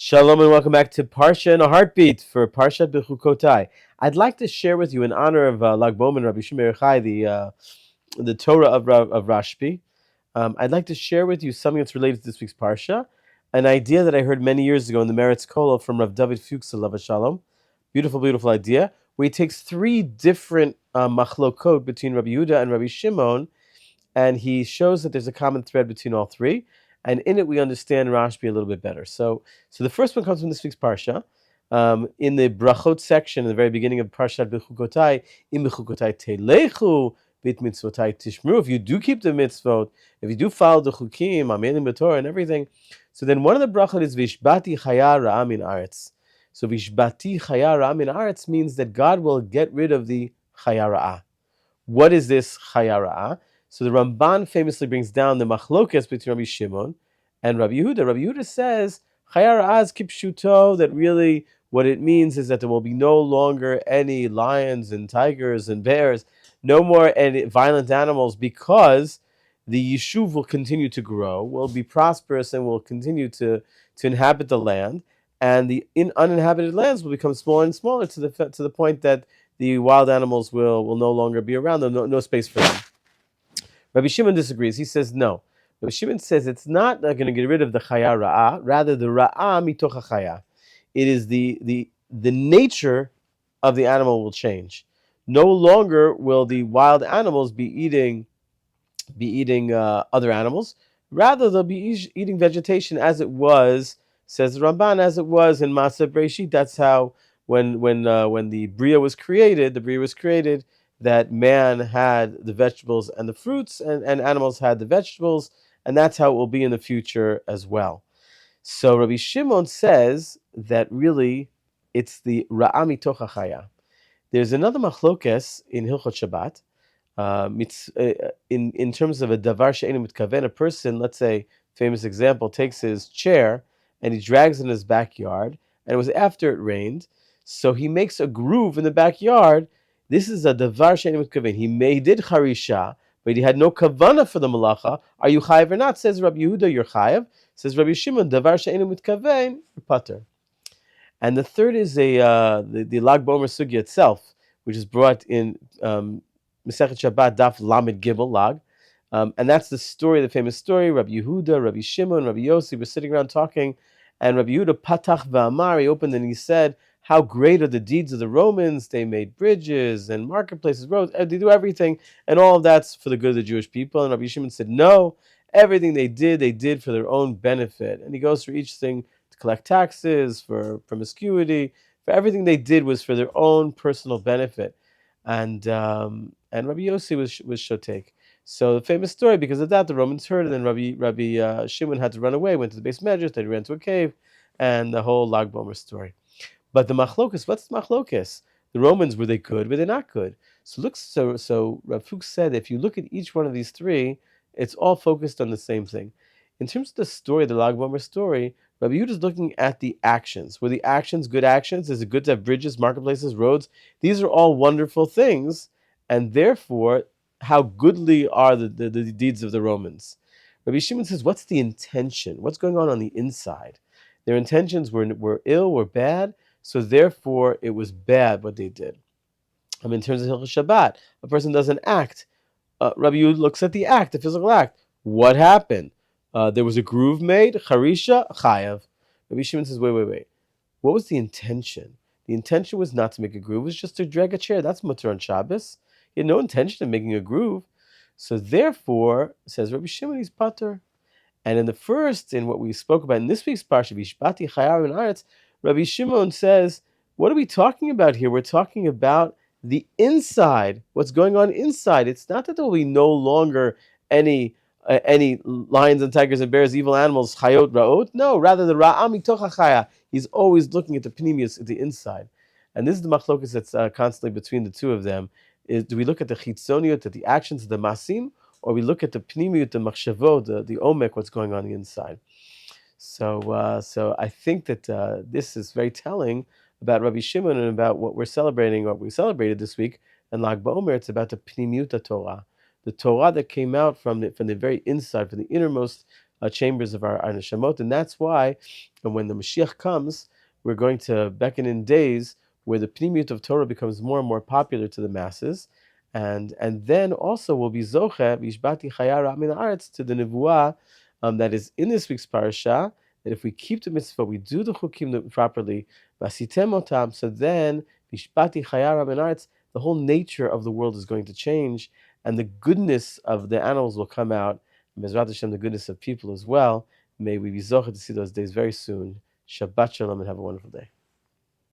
Shalom and welcome back to Parsha in a Heartbeat for Parsha Bechukotai. I'd like to share with you in honor of Lag Bomen Rabbi Shimon Yochai, the Torah of Rashbi. I'd like to share with you something that's related to this week's Parsha, an idea that I heard many years ago in the Meretz Kolo from Rav David Fuchs Alav Shalom. Beautiful, beautiful idea, where he takes three different machlokot between Rabbi Yehuda and Rabbi Shimon, and he shows that there's a common thread between all three, and in it we understand Rashbi a little bit better. So the first one comes from this week's parsha. In the brachot section, in the very beginning of Parashat Bechukotai, im Bechukotai telechu, bit mitzvotai tishmru. If you do keep the mitzvot, if you do follow the chukim, amelim b'torah and everything, so then one of the brachot is vishbati chaya ra'am in aretz. So vishbati chaya ra'am in aretz means that God will get rid of the chaya ra'ah. What is this chaya ra'ah? So the Ramban famously brings down the machlokas between Rabbi Shimon and Rabbi Yehuda. Rabbi Yehuda says chaya ra'ah is kipshuto, that really what it means is that there will be no longer any lions and tigers and bears, no more any violent animals, because the yishuv will continue to grow, will be prosperous, and will continue to inhabit the land, and the uninhabited lands will become smaller and smaller to the point that the wild animals will no longer be around. There's no space for them. Rabbi Shimon disagrees. He says no. Rabbi Shimon says it's not going to get rid of the chaya ra'ah, rather the ra'ah mitoch chaya. It is the nature of the animal will change. No longer will the wild animals be eating other animals. Rather, they'll be eating vegetation as it was, says the Ramban, as it was in Maaseh Breshit. That's how when the Bria was created, that man had the vegetables and the fruits, and animals had the vegetables, and that's how it will be in the future as well. So Rabbi Shimon says that really it's the Ra'ah mitoch chaya. There's another machlokes in Hilchot Shabbat. In terms of a davar she'einu mitkaven, a person, let's say, famous example, takes his chair and he drags it in his backyard, and it was after it rained, so he makes a groove in the backyard. This is a davar she'einu mitkaven. He did charisha, but he had no kavana for the malacha. Are you chayav or not? Says Rabbi Yehuda, you're chayav. Says Rabbi Shimon, davar she'einu mitkaven, you're pater. And the third is the Lag Bomer Sugya itself, which is brought in Masechet Shabbat Daf Lamed Gimel Lag, and that's the story, the famous story. Rabbi Yehuda, Rabbi Shimon, Rabbi Yossi were sitting around talking, and Rabbi Yehuda Patach Va'amar, he opened and he said, "How great are the deeds of the Romans! They made bridges and marketplaces, roads. They do everything, and all of that's for the good of the Jewish people." And Rabbi Shimon said, "No, everything they did for their own benefit." And he goes through each thing to collect taxes, for promiscuity, for everything they did was for their own personal benefit. And Rabbi Yossi was shotek. So the famous story, because of that, the Romans heard, and then Rabbi Shimon had to run away, went to the base measures, they ran to a cave, and the whole Lag Bomer story. But the machlokas, what's the machlokas? The Romans, were they good? Were they not good? So Rav Fuchs said, if you look at each one of these three, it's all focused on the same thing. In terms of the story, the Lag Bomer story, Rabbi Yehuda is looking at the actions. Were the actions good actions? Is it good to have bridges, marketplaces, roads? These are all wonderful things, and therefore, how goodly are the deeds of the Romans? Rabbi Shimon says, what's the intention? What's going on the inside? Their intentions were ill, were bad, so therefore it was bad what they did. In terms of Hilchot Shabbat, a person does an act. Rabbi Yehuda looks at the act, the physical act. What happened? There was a groove made, charisha, chayav. Rabbi Shimon says, wait. What was the intention? The intention was not to make a groove, it was just to drag a chair. That's mutter on Shabbos. He had no intention of making a groove. So therefore, says Rabbi Shimon, he's pater. And in what we spoke about in this week's parsha, Vishbati Chayav and Aretz, Rabbi Shimon says, what are we talking about here? We're talking about the inside, what's going on inside. It's not that there will be no longer any lions and tigers and bears, evil animals, chayot, ra'ot. No, rather the ra'ah mitoch chaya. He's always looking at the pnimius, at the inside. And this is the machlokas that's constantly between the two of them. Do we look at the chitzoniut, at the actions of the masim, or we look at the pnimiut, the machshavot, the omek, what's going on the inside? So I think that this is very telling about Rabbi Shimon and about what we celebrated this week in Lag BaOmer. It's about the pnimiut Torah, the Torah that came out from the very inside, from the innermost chambers of our neshamot, and that's why, and when the Mashiach comes, we're going to beckon in days where the pnimiut of Torah becomes more and more popular to the masses, and then also will be zoche v'ishbati chayara min haaretz to the nevuah that is in this week's parasha. That if we keep the mitzvah, we do the chukim properly, vasitem otam, so then v'ishbati chayara min haaretz, the whole nature of the world is going to change, and the goodness of the animals will come out. Bezrat Hashem, the goodness of people as well. May we be zocheh to see those days very soon. Shabbat shalom and have a wonderful day.